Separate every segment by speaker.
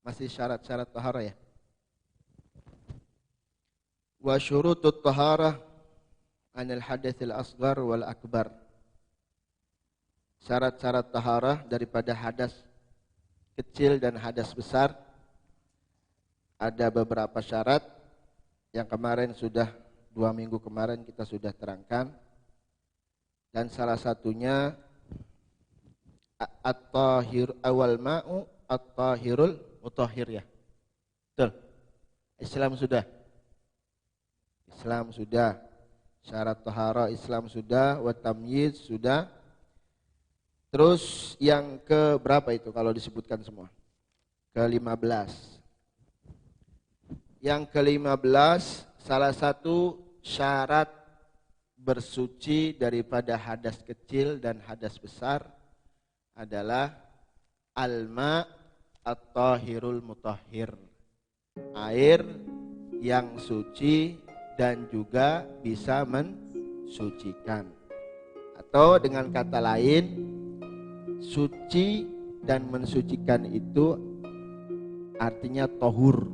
Speaker 1: Masih syarat-syarat taharah ya. Wa syurutut taharah anil hadatsil asghar wal akbar. Syarat-syarat taharah daripada hadas kecil dan hadas besar. Ada beberapa syarat yang kemarin sudah 2 minggu kemarin kita sudah terangkan. Dan salah satunya at-tahir awal ma'u at-tahirul mutahhir ya. Betul. Islam sudah. Islam sudah. Syarat taharah Islam sudah, wa tamyiz sudah. Terus yang ke berapa itu kalau disebutkan semua? Ke-15. Yang ke-15 salah satu syarat bersuci daripada hadas kecil dan hadas besar adalah alma at-tahirul mutahhir. Air yang suci dan juga bisa mensucikan. Atau dengan kata lain, suci dan mensucikan itu artinya tohur.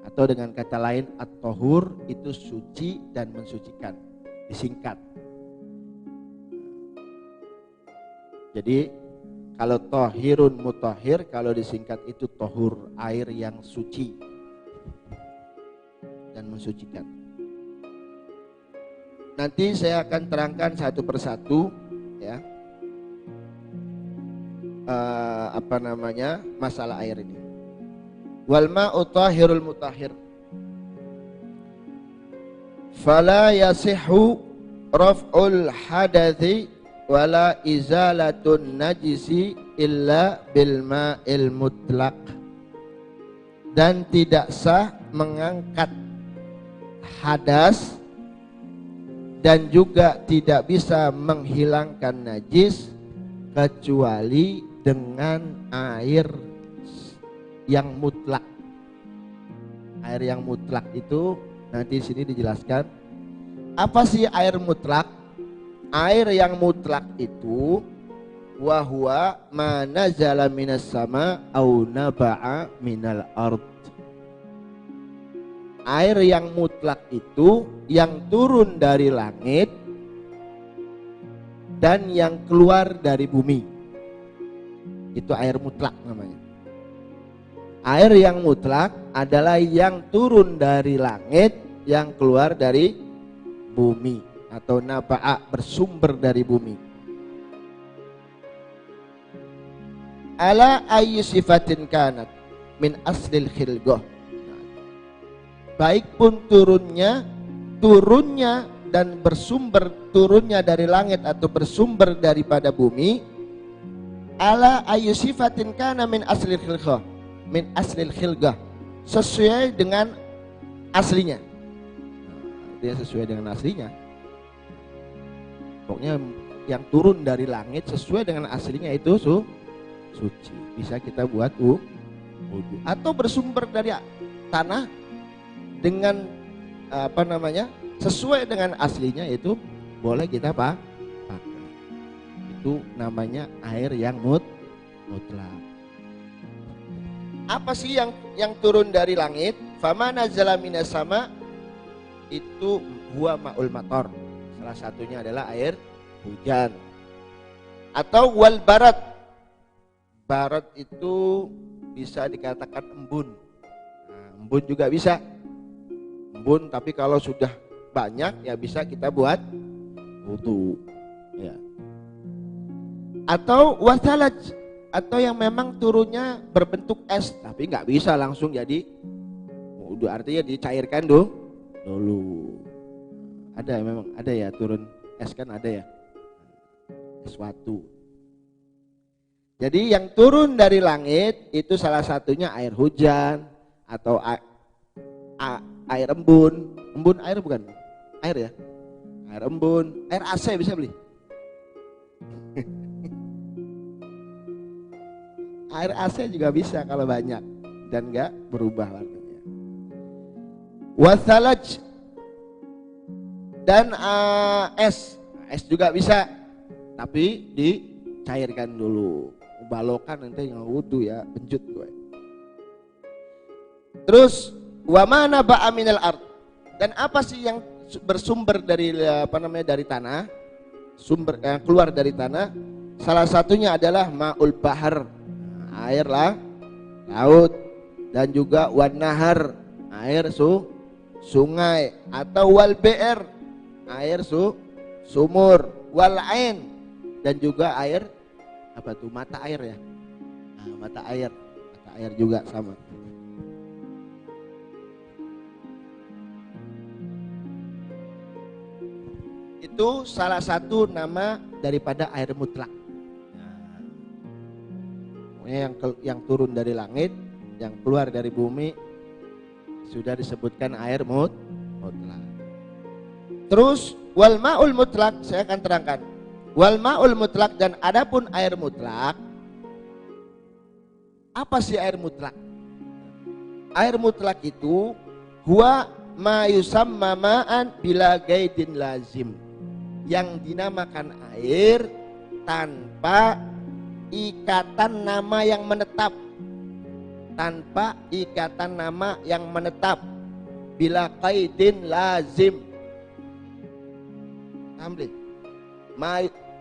Speaker 1: Atau dengan kata lain, at-tohur itu suci dan mensucikan. Disingkat. Jadi kalau tohirun mutahhir, kalau disingkat itu tohur, air yang suci dan mensucikan. Nanti saya akan terangkan satu persatu ya. Masalah air ini. Wal ma'u tahirul mutahhir. Fala yasihhu raf'ul hadathi wala izalatun najisi illa bil ma'il mutlaq. Dan tidak sah mengangkat hadas dan juga tidak bisa menghilangkan najis kecuali dengan air yang mutlak. Air yang mutlak itu nanti di sini dijelaskan. Apa sih air mutlak? Air yang mutlak itu wahwa ma nazala minas sama au naba'a minal ard. Air yang mutlak itu yang turun dari langit dan yang keluar dari bumi. Itu air mutlak namanya. Air yang mutlak adalah yang turun dari langit, yang keluar dari bumi, atau naba'a, bersumber dari bumi. Ala ayyi sifatin kanat min aslil khilqah. Baik pun turunnya dan bersumber turunnya dari langit atau bersumber daripada bumi. Ala ayyi sifatin kana min aslil khilqah. Min aslil khilqah, sesuai dengan aslinya. Dia sesuai dengan aslinya. Pokoknya yang turun dari langit sesuai dengan aslinya itu suci. Bisa kita buat wudu. Atau bersumber dari tanah dengan sesuai dengan aslinya, itu boleh kita pakai. Itu namanya air yang mutlak. Apa sih yang turun dari langit? Fama nazala minas sama, itu huwa ma'ul matar. Salah satunya adalah air hujan. Atau wal barat. Barat itu bisa dikatakan embun. Nah, embun juga bisa. Embun, tapi kalau sudah banyak ya bisa kita buat wudu. Ya. Atau wasalaj, atau yang memang turunnya berbentuk es, tapi nggak bisa langsung jadi wudu, artinya dicairkan dulu. Ada memang ada ya turun es, kan ada ya es watu. Jadi yang turun dari langit itu salah satunya air hujan atau air embun. Embun air bukan? Air ya? Air embun, air AC bisa beli. Air AC juga bisa kalau banyak dan enggak berubah warnanya. Wasalaj, dan es juga bisa, tapi dicairkan dulu. Balokan nanti yang wudu ya, pencut gue. Terus wa mana ba'a minal ard, dan apa sih yang bersumber dari dari tanah, sumber yang keluar dari tanah? Salah satunya adalah ma'ul bahar, air lah laut, dan juga wan nahar, air sungai, atau wal be'er, air sumur, wal ain, dan juga air apa tuh, mata air ya. Nah, mata air juga sama. Itu salah satu nama daripada air mutlak. Nah, yang turun dari langit, yang keluar dari bumi, sudah disebutkan air mutlak. Terus wal ma'ul mutlak, saya akan terangkan. Wal ma'ul mutlak, dan adapun air mutlak. Apa sih air mutlak? Air mutlak itu huwa ma yusamma ma'an bila gaidin lazim, yang dinamakan air tanpa ikatan nama yang menetap. Tanpa ikatan nama yang menetap, bila qaidin lazim. Ambil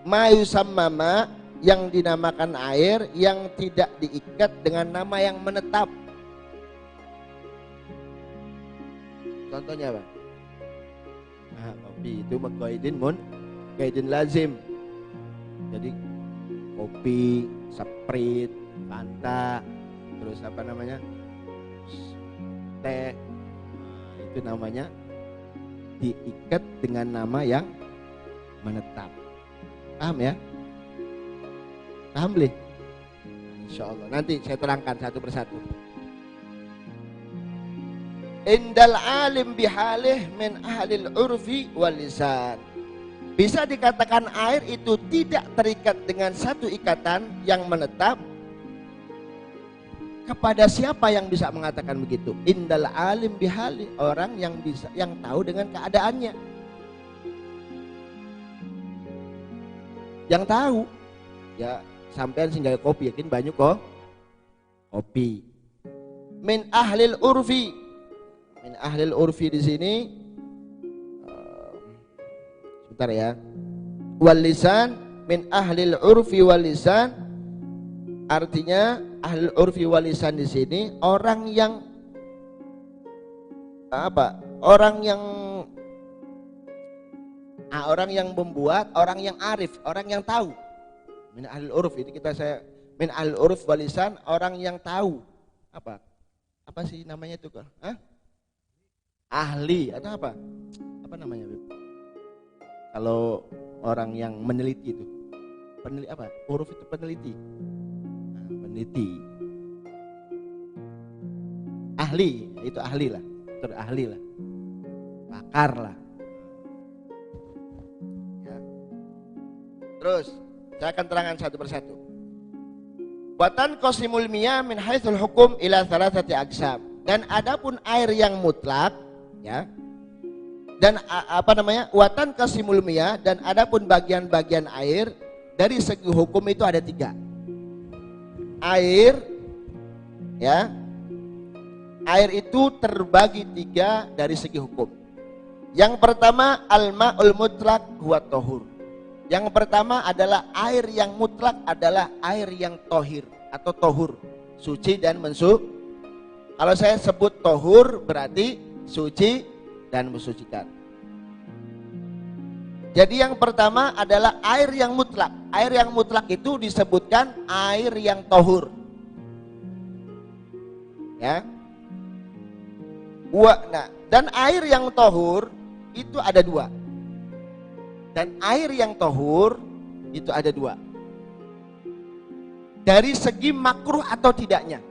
Speaker 1: ma yusamma ma, yang dinamakan air yang tidak diikat dengan nama yang menetap. Contohnya apa? Nah, kopi itu qaidin lazim. Jadi kopi, Sprite, Fanta, terus apa namanya, teh, itu namanya diikat dengan nama yang menetap. Paham ya? Paham boleh? Insya Allah nanti saya terangkan satu persatu. Indal alim bihalih min ahlil urfi wal lisan. Bisa dikatakan air itu tidak terikat dengan satu ikatan yang menetap. Kepada siapa yang bisa mengatakan begitu? Indal alim bihalih, orang yang bisa, yang tahu dengan keadaannya. Yang tahu ya. Sampean sing gawe kopi yakin banyak kok kopi. Min ahlil urfi. Min ahlil urfi di sini sebentar ya. Wal lisan, min ahlil urfi wal lisan, artinya ahlil urfi wal lisan di sini orang yang apa? Orang yang membuat, orang yang arif, orang yang tahu. Min ahlil uruf, ini min ahlil uruf wal lisan, orang yang tahu. Apa sih namanya itu kok? Ahli atau apa? Apa namanya? Kalau orang yang meneliti itu, peneliti apa? Uruf itu peneliti. Nah, peneliti. Ahli, itu ahli lah. Ahli lah. Pakar lah. Ya. Terus saya akan terangkan satu persatu. Watan qasimul miyah min haitsul hukum ila thalathati aqsam. Dan adapun air yang mutlak, ya. Dan watan qasimul miyah, dan adapun bagian-bagian air dari segi hukum itu ada 3. Air, ya. Air itu terbagi 3 dari segi hukum. Yang pertama al-ma'ul mutlak huwa tahur. Yang pertama adalah air yang mutlak adalah air yang tohir atau tohur, suci dan mensuci. Kalau saya sebut tohur berarti suci dan mensucikan. Jadi yang pertama adalah air yang mutlak. Air yang mutlak itu disebutkan air yang tohur. Ya. Nah, dan air yang tohur itu ada 2. Dan air yang tohur itu ada 2. Dari segi makruh atau tidaknya.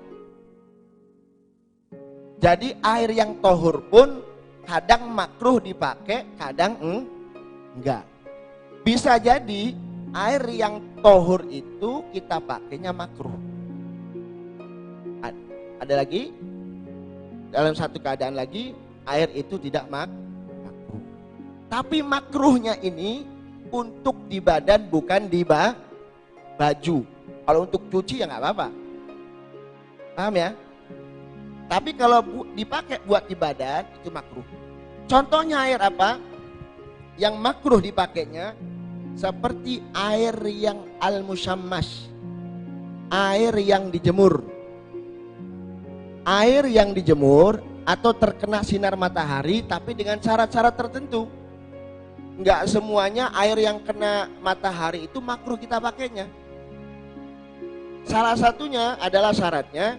Speaker 1: Jadi air yang tohur pun kadang makruh dipakai, kadang enggak. Bisa jadi air yang tohur itu kita pakainya makruh. Ada lagi, dalam satu keadaan lagi air itu tidak makruh. Tapi makruhnya ini untuk di badan bukan di baju. Kalau untuk cuci ya nggak apa-apa. Paham ya? Tapi kalau dipakai buat ibadah itu makruh. Contohnya air apa? Yang makruh dipakainya seperti air yang al-musyammash, air yang dijemur. Air yang dijemur atau terkena sinar matahari tapi dengan syarat-syarat tertentu. Enggak semuanya air yang kena matahari itu makruh kita pakainya. Salah satunya adalah syaratnya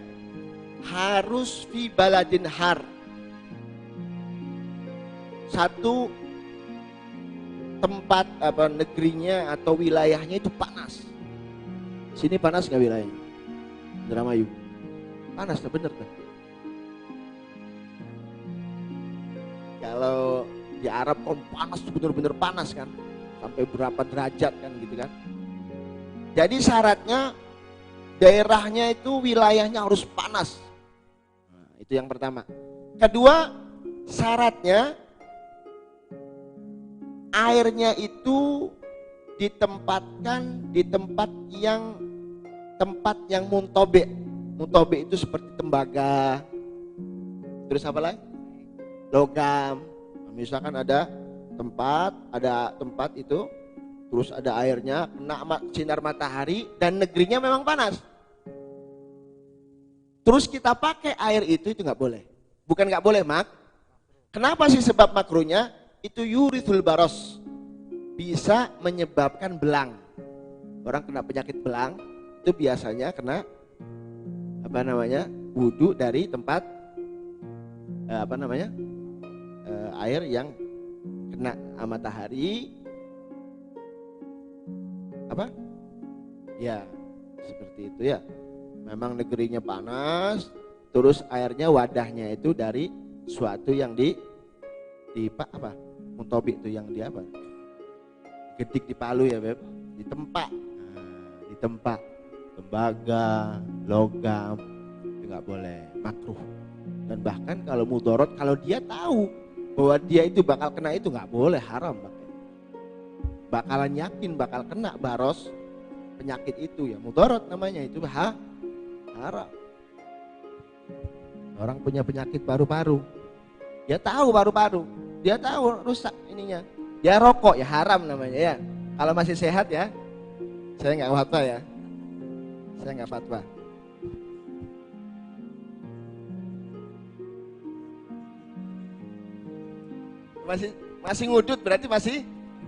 Speaker 1: harus fi baladin har. Satu tempat negerinya atau wilayahnya itu panas. Sini panas nggak wilayahnya? Indramayu. Panas tuh bener tuh. Kalau di Arab kan panas tuh bener-bener panas kan. Sampai berapa derajat kan gitu kan. Jadi syaratnya daerahnya itu wilayahnya harus panas. Nah, itu yang pertama. Kedua, syaratnya airnya itu ditempatkan di tempat yang muntobe. Muntobe itu seperti tembaga. Terus apa lagi? Logam. Misalkan ada tempat itu, terus ada airnya kena sinar matahari dan negerinya memang panas. Terus kita pakai air itu nggak boleh. Bukan nggak boleh, Mak. Kenapa sih sebab makruhnya? Itu yurithul baros, bisa menyebabkan belang. Orang kena penyakit belang itu biasanya kena wudu dari tempat air yang kena matahari ya seperti itu ya. Memang negerinya panas, terus airnya wadahnya itu dari suatu yang di muntobi itu yang di gedik di Palu ya Beb, di tempat tembaga, logam itu nggak boleh, makruh. Dan bahkan kalau mudorot, kalau dia tahu bahwa dia itu bakal kena itu nggak boleh, haram. Bakalan yakin bakal kena baros penyakit itu ya, mudorot namanya itu haram. Orang punya penyakit paru-paru, dia tahu paru-paru, dia tahu rusak ininya, dia rokok ya haram namanya ya. Kalau masih sehat ya, saya nggak fatwa ya, saya nggak fatwa. Masih ngudut berarti masih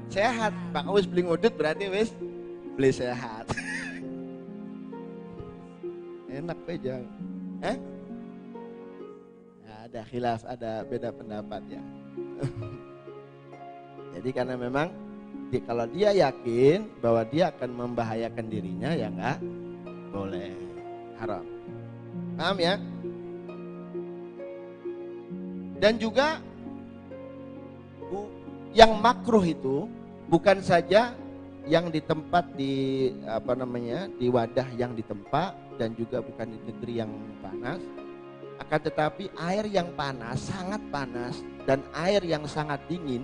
Speaker 1: sehat. Pak wis beli ngudut berarti wis beli sehat. Enak aja. Ada khilaf, ada beda pendapat ya. Jadi karena memang kalau dia yakin bahwa dia akan membahayakan dirinya ya nggak boleh, haram. Paham ya? Dan juga yang makruh itu bukan saja yang di tempat di wadah yang ditempa, dan juga bukan di negeri yang panas, akan tetapi air yang panas, sangat panas, dan air yang sangat dingin,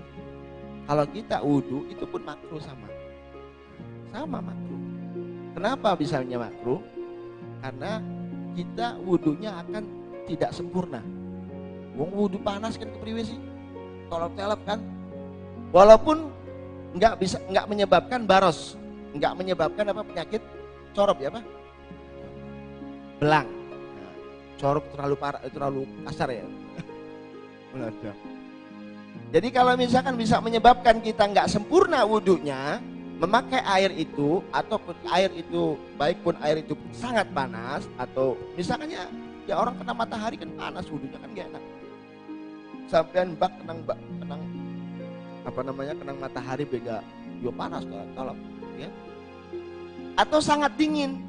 Speaker 1: kalau kita wudhu itu pun makruh, sama makruh. Kenapa bisanya makruh? Karena kita wudhunya akan tidak sempurna. Wong wudhu panas kan kepriwe sih, tolop-telop kan. Walaupun nggak menyebabkan baros, nggak menyebabkan penyakit corop ya belang. Nah, corop terlalu parah, terlalu kasar ya. Jadi kalau misalkan bisa menyebabkan kita nggak sempurna wudhunya, memakai air itu, ataupun air itu baik pun air itu sangat panas, atau misalkan ya orang kena matahari kan panas, wudhunya kan gak enak. Sampean kenang matahari bega, yo panas kalau ya. Atau sangat dingin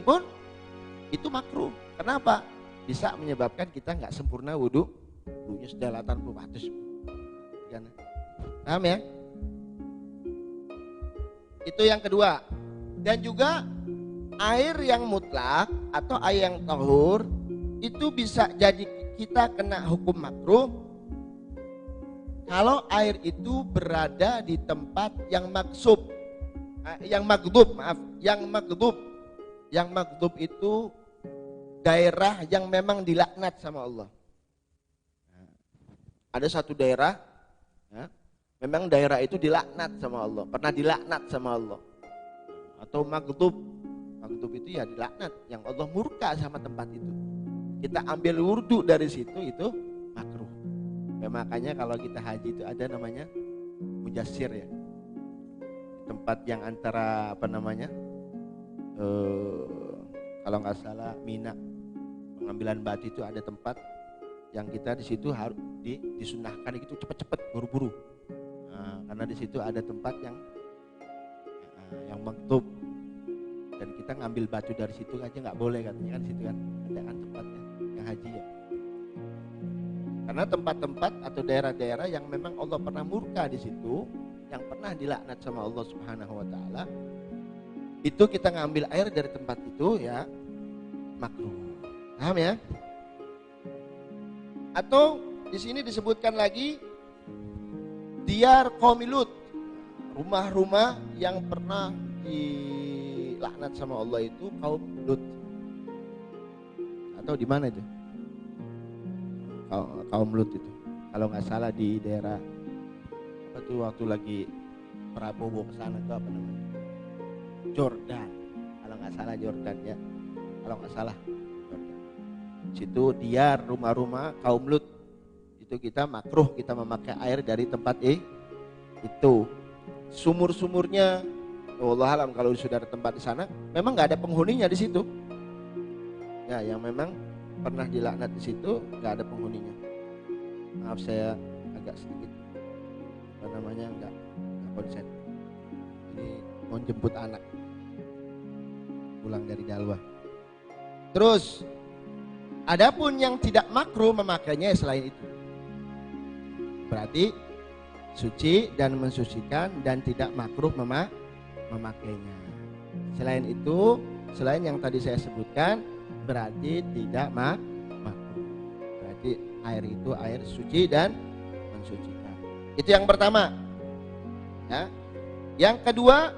Speaker 1: pun itu makruh. Kenapa? Bisa menyebabkan kita nggak sempurna wudhunya sudah 80%. Paham ya? Itu yang kedua. Dan juga air yang mutlak atau air yang tahur itu bisa jadi kita kena hukum makruh kalau air itu berada di tempat yang maghdub. Yang maghdub itu daerah yang memang dilaknat sama Allah. Ada satu daerah, ya, memang daerah itu dilaknat sama Allah, pernah dilaknat sama Allah. Atau maghdub itu ya dilaknat, yang Allah murka sama tempat itu. Kita ambil wurdu dari situ, itu makruh. Ya, makanya kalau kita haji itu ada namanya mujassir ya, tempat yang antara kalau nggak salah Mina, pengambilan batu itu ada tempat yang kita di situ harus disunahkan itu cepat-cepat buru-buru. Nah, karena di situ ada tempat yang maktub, dan kita ngambil batu dari situ aja nggak boleh katanya, kan situ kan ada kan tempatnya yang haji ya. Karena tempat-tempat atau daerah-daerah yang memang Allah pernah murka di situ, yang pernah dilaknat sama Allah Subhanahu wa taala, itu kita ngambil air dari tempat itu ya makruh. Paham ya? Atau di sini disebutkan lagi diyar qaum Lut, rumah-rumah yang pernah dilaknat sama Allah itu kaum Lut. Atau di mana itu? Kaum Lut itu. Kalau nggak salah di daerah apa tuh waktu lagi Prabowo ke sana tuh apa namanya? Jordan. Kalau nggak salah Jordan ya. Kalau nggak salah Jordan. Situ dia rumah-rumah kaum Lut. Itu kita makruh kita memakai air dari tempat itu. Sumur-sumurnya, wallahu alam kalau sudah ada tempat di sana, memang nggak ada penghuninya di situ. Ya, yang memang pernah dilaknat di situ nggak ada penghuninya. Maaf saya agak sedikit nggak konsen. Ini mau jemput anak pulang dari Dalwa. Terus adapun yang tidak makruh memakainya selain itu, berarti suci dan mensucikan dan tidak makruh memakainya. Selain itu, selain yang tadi saya sebutkan, berarti tidak makruh. Berarti air itu air suci dan mensucikan. Itu yang pertama. Ya. Yang kedua,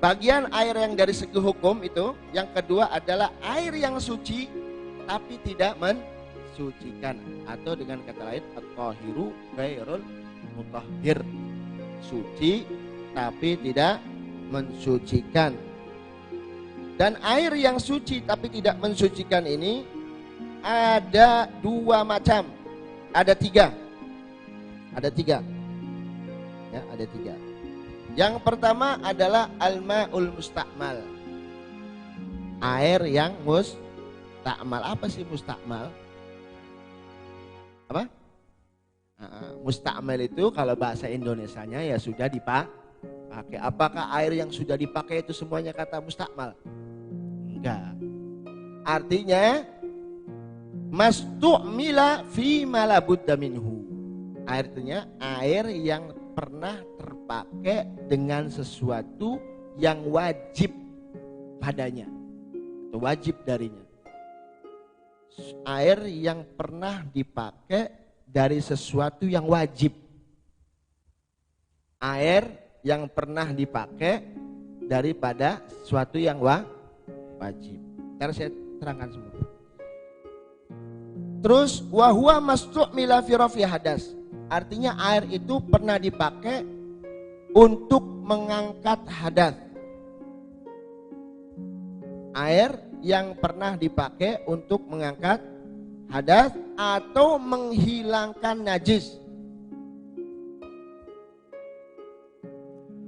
Speaker 1: bagian air yang dari segi hukum itu, yang kedua adalah air yang suci tapi tidak mensucikan, atau dengan kata lain at-tahiru ghairul mutahhir. Suci tapi tidak mensucikan. Dan air yang suci tapi tidak mensucikan ini ada dua macam. Ada tiga. Ya, ada tiga. Yang pertama adalah al-ma'ul musta'mal. Air yang musta'mal. Apa sih musta'mal? Apa? Musta'mal itu kalau bahasa Indonesianya ya sudah dipakai. Apakah air yang sudah dipakai itu semuanya kata musta'mal? Enggak. Artinya mastu'mila fi malabudda minhu. Artinya air yang pernah terpakai dengan sesuatu yang wajib padanya atau wajib darinya. Air yang pernah dipakai dari sesuatu yang wajib. Air yang pernah dipakai daripada sesuatu yang wajib. Ntar saya terangkan semua. Terus wahwa mastu'mila fi rafi hadas. Artinya air itu pernah dipakai untuk mengangkat hadas. Air yang pernah dipakai untuk mengangkat hadas atau menghilangkan najis.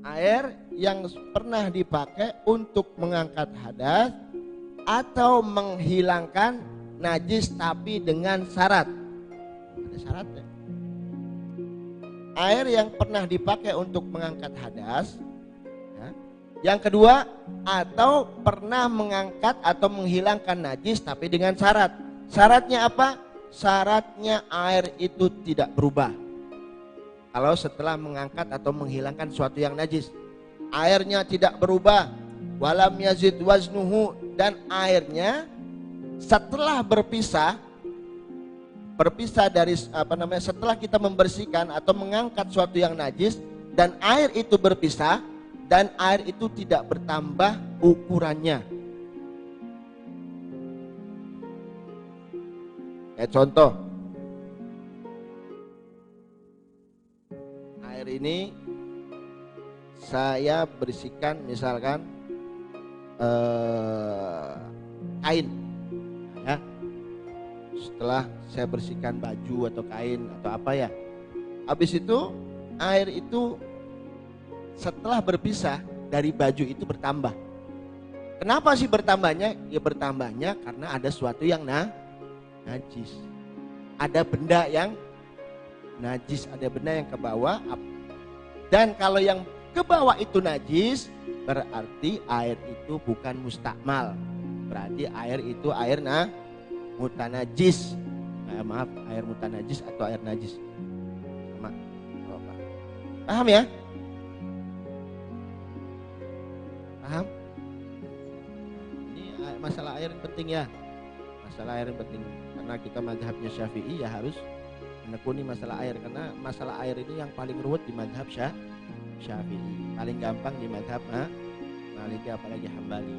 Speaker 1: Air yang pernah dipakai untuk mengangkat hadas atau menghilangkan najis tapi dengan syarat. Ada syaratnya. Air yang pernah dipakai untuk mengangkat hadas ya. Yang kedua, atau pernah mengangkat atau menghilangkan najis tapi dengan syarat. Syaratnya apa? Syaratnya air itu tidak berubah. Kalau setelah mengangkat atau menghilangkan suatu yang najis, airnya tidak berubah, walam yazid waznuhu, dan airnya setelah berpisah dari setelah kita membersihkan atau mengangkat suatu yang najis dan air itu berpisah dan air itu tidak bertambah ukurannya. Kayak contoh, air ini saya bersihkan misalkan kain, ya. Setelah saya bersihkan baju atau kain atau apa ya, habis itu air itu setelah berpisah dari baju itu bertambah. Kenapa sih bertambahnya? Ya bertambahnya karena ada sesuatu yang najis. Ada benda yang najis, ada benda yang ke bawah. Dan kalau yang ke bawah itu najis, berarti air itu bukan mustakmal. Berarti air itu air mutanajis. Maaf, air mutanajis atau air najis. Sama. Paham ya? Paham? Ini masalah air yang penting ya. Masalah air yang penting. Karena kita mazhabnya Syafi'i ya harus menekuni masalah air. Karena masalah air ini yang paling ruwet di mazhab Syafi'i. Paling gampang di mazhab Maliki apalagi Hambali.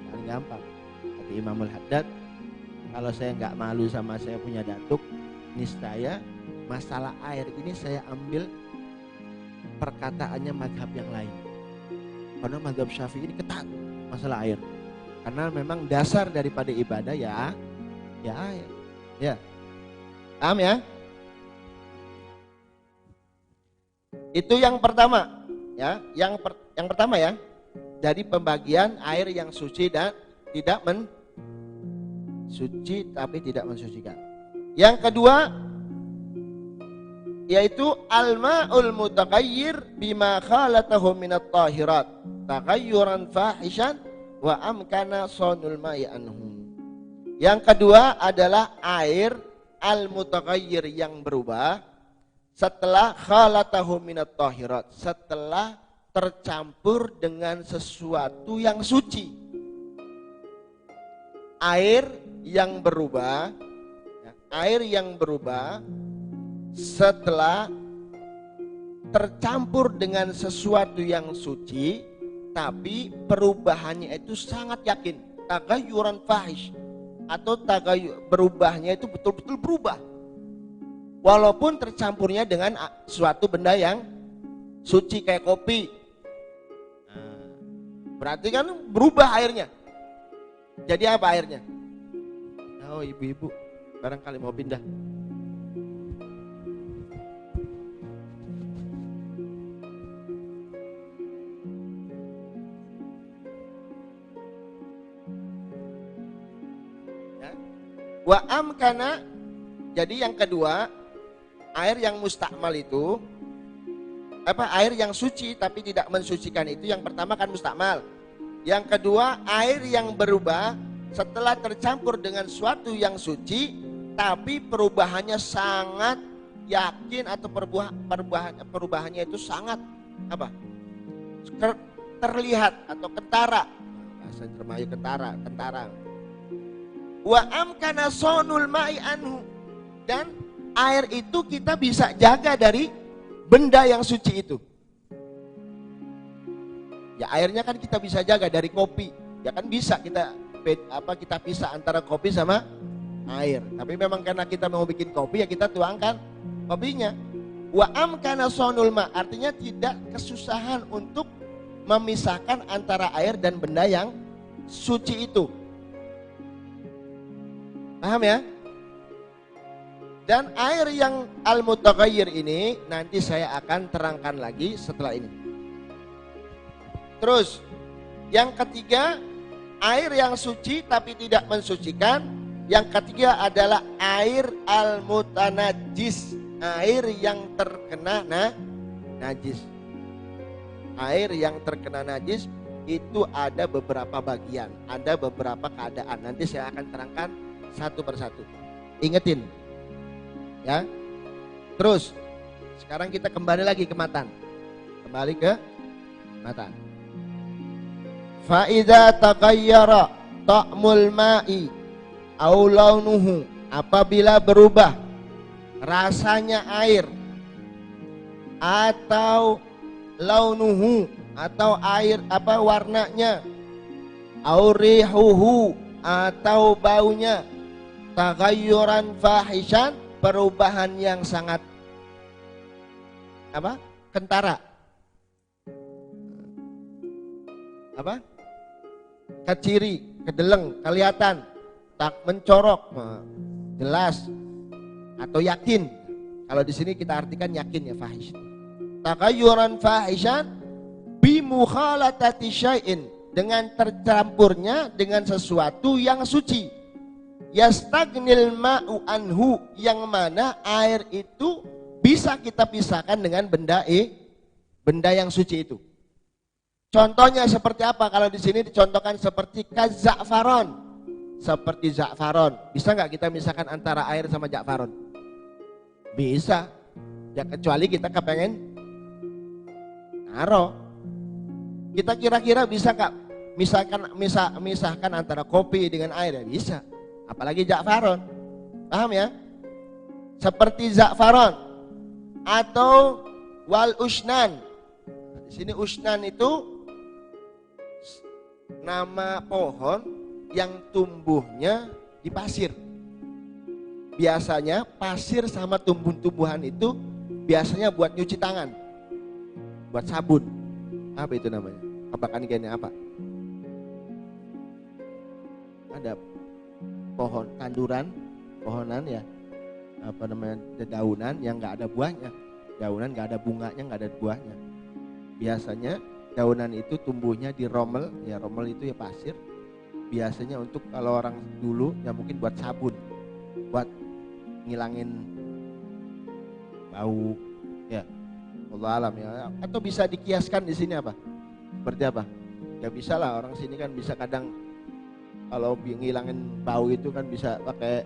Speaker 1: Paling gampang. Kata Imamul Haddad, kalau saya nggak malu sama saya punya datuk, niscaya masalah air ini saya ambil perkataannya mazhab yang lain. Karena mazhab Syafi'i ini ketat masalah air. Karena memang dasar daripada ibadah ya air. Ya. Paham ya? Itu yang pertama, ya. Yang pertama ya. Dari pembagian air yang suci dan tidak suci tapi tidak mensucikan. Yang kedua yaitu al-ma'ul mutaghayyir bima khalatahu minat tahirat taghayyuran fahishan wa amkana sonul ma'i anhu. Yang kedua adalah air al-mutaghayyir yang berubah setelah khalatahu minat tahirat, setelah tercampur dengan sesuatu yang suci. Air yang berubah setelah tercampur dengan sesuatu yang suci, tapi perubahannya itu sangat yakin, tagayyuran fahish, atau berubahnya itu betul-betul berubah walaupun tercampurnya dengan suatu benda yang suci kayak kopi. Berarti kan berubah airnya. Jadi apa airnya? Oh, ibu-ibu barangkali mau pindah. Ya. Wa amkana, jadi yang kedua, air yang mustakmal itu air yang suci tapi tidak mensucikan itu. Yang pertama kan mustakmal. Yang kedua, air yang berubah setelah tercampur dengan suatu yang suci, tapi perubahannya sangat yakin atau perubahannya itu sangat terlihat atau kentara. Bahasa Jerman kentara. Wa amkana sonul ma'i anhu, dan air itu kita bisa jaga dari benda yang suci itu. Ya airnya kan kita bisa jaga dari kopi. Ya kan bisa kita pisah antara kopi sama air. Tapi memang karena kita mau bikin kopi ya kita tuangkan kopinya. Wa amkana sonul ma, artinya tidak kesusahan untuk memisahkan antara air dan benda yang suci itu. Paham ya? Dan air yang al-mutaghayyir ini nanti saya akan terangkan lagi setelah ini. Terus yang ketiga, air yang suci tapi tidak mensucikan. Yang ketiga adalah air al-mutanajjis, air yang terkena najis. Air yang terkena najis itu ada beberapa bagian, ada beberapa keadaan. Nanti saya akan terangkan satu persatu. Ingetin. Ya. Terus sekarang kita kembali lagi ke matan. Kembali ke matan. Fa idza taghayyara ta'mul ma'i aw launuhu, apabila berubah rasanya air atau launuhu, atau air warnanya, aw rihuhu, atau baunya, Taghayyuran fahishan, perubahan yang sangat apa? Kentara. Apa? Keciri, kedeleng, kelihatan, tak mencorok, jelas atau yakin. Kalau di sini kita artikan yakin ya fahish. Taghayyuran fahishan bi mukhalatati syai'in, dengan tercampurnya dengan sesuatu yang suci. Yastagnil ma'u anhu, yang mana air itu bisa kita pisahkan dengan benda yang suci itu. Contohnya seperti apa? Kalau di sini dicontohkan seperti kaza'faron, seperti za'faron. Bisa nggak kita misahkan antara air sama za'faron? Bisa. Ya kecuali kita kepengen naro. Kita kira-kira bisa nggak misahkan antara kopi dengan air? Ya bisa. Apalagi za'faron. Paham ya? Seperti za'faron atau wal usnan. Di sini usnan itu nama pohon yang tumbuhnya di pasir. Biasanya pasir sama tumbuh-tumbuhan itu biasanya buat nyuci tangan, buat sabun. Apa itu namanya? Apakan gini apa? Ada pohon tanduran, pohonan ya, apa namanya, dedaunan yang nggak ada buahnya, daunan nggak ada bunganya, nggak ada buahnya. Biasanya daunan itu tumbuhnya di rommel, ya rommel itu ya pasir. Biasanya untuk kalau orang dulu ya mungkin buat sabun, buat ngilangin bau, ya Allah alam ya. Atau bisa dikiaskan di sini apa? Seperti apa? Ya bisa lah, orang sini kan bisa kadang kalau ngilangin bau itu kan bisa pakai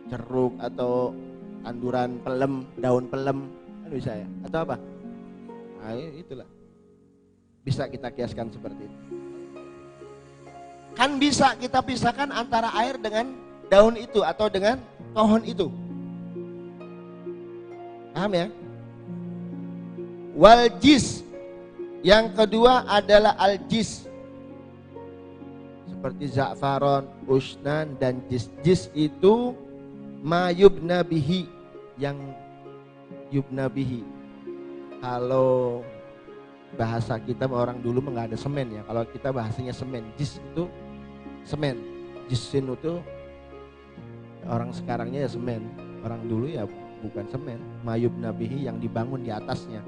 Speaker 1: jeruk atau tanduran pelem, daun pelem, kan bisa ya? Atau apa? Nah itulah, bisa kita kiaskan seperti itu. Kan bisa kita pisahkan antara air dengan daun itu atau dengan pohon itu. Paham ya? Wal jis, yang kedua adalah al jis, seperti za'faron, usnan dan jis. Jis itu ma yubna bihi, yang yubna bihi. Kalau bahasa kita orang dulu nggak ada semen ya. Kalau kita bahasanya semen, jis itu semen. Jisin itu orang sekarangnya ya semen. Orang dulu ya bukan semen. Mayub nabihi, yang dibangun di atasnya.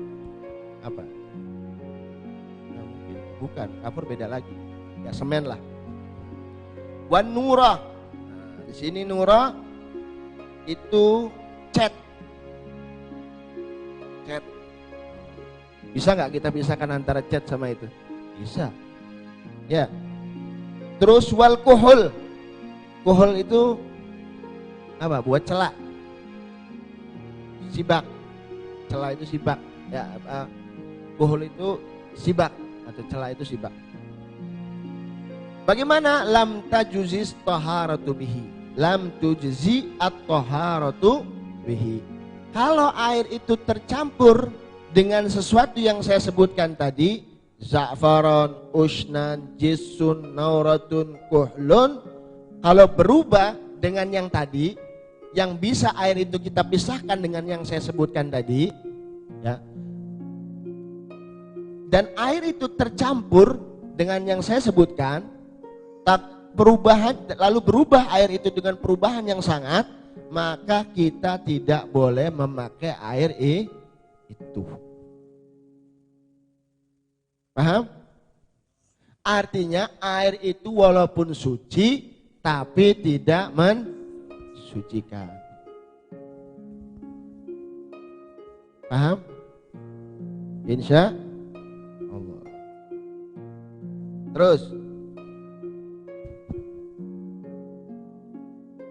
Speaker 1: Apa? Nah, mungkin bukan, kapur beda lagi. Ya semen lah. Wan nurah. Nah, di sini nurah itu cat. Cat. Bisa nggak kita pisahkan antara cat sama itu? Bisa. Ya. Terus wal kuhul. Kuhul itu apa? Buat celak. Sibak. Celak itu sibak. Ya, kuhul itu sibak atau celak itu sibak. Bagaimana? Lam tajuzis taharatu bihi. Lam tujzi at-taharatu bihi. Kalau air itu tercampur dengan sesuatu yang saya sebutkan tadi, za'faron, usnan, jisun, nauratun, kuhlun, kalau berubah dengan yang tadi, yang bisa air itu kita pisahkan dengan yang saya sebutkan tadi, ya, dan air itu tercampur dengan yang saya sebutkan, perubahan, lalu berubah air itu dengan perubahan yang sangat, maka kita tidak boleh memakai air itu. Paham? Artinya air itu walaupun suci tapi tidak mensucikan. Paham? Insya Allah. Terus,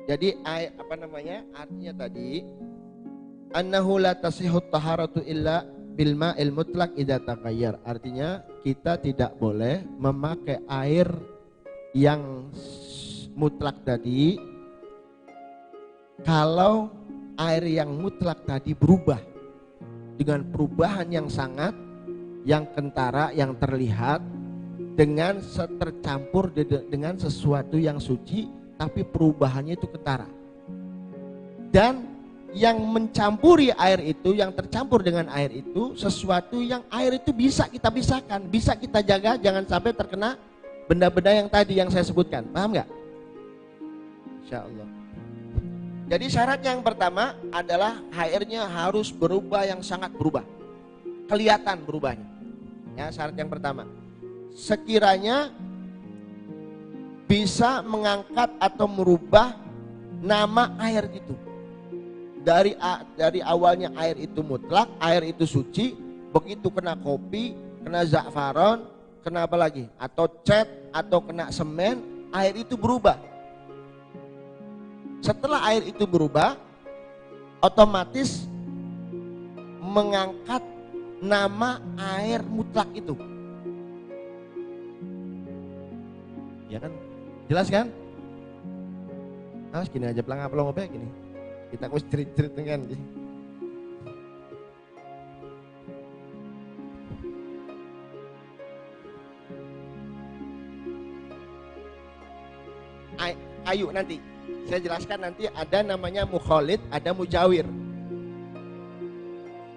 Speaker 1: jadi air apa namanya? Artinya tadi, annahu la tasihut taharatu illa bil ma'il mutlaq idza taghayyar. Artinya kita tidak boleh memakai air yang mutlak tadi kalau air yang mutlak tadi berubah dengan perubahan yang sangat, yang kentara, yang terlihat, dengan tercampur dengan sesuatu yang suci tapi perubahannya itu kentara. dan yang mencampuri air itu, yang tercampur dengan air itu sesuatu yang air itu bisa kita pisahkan, bisa kita jaga jangan sampai terkena benda-benda yang tadi yang saya sebutkan. Paham nggak? Insya Allah. Jadi syarat yang pertama adalah airnya harus berubah, yang sangat berubah, kelihatan berubahnya. Ya, syarat yang pertama. Sekiranya bisa mengangkat atau merubah nama air itu. Dari awalnya air itu mutlak, air itu suci, begitu kena kopi, kena za'faron, kena apa lagi? Atau cat, atau kena semen, air itu berubah. Setelah air itu berubah, otomatis mengangkat nama air mutlak itu. Ya kan? Jelas kan? Nah, gini aja pelang apa gini. Kita harus cerit-cerit kan. Ayo nanti saya jelaskan, nanti ada namanya mukhalid, ada mujawir.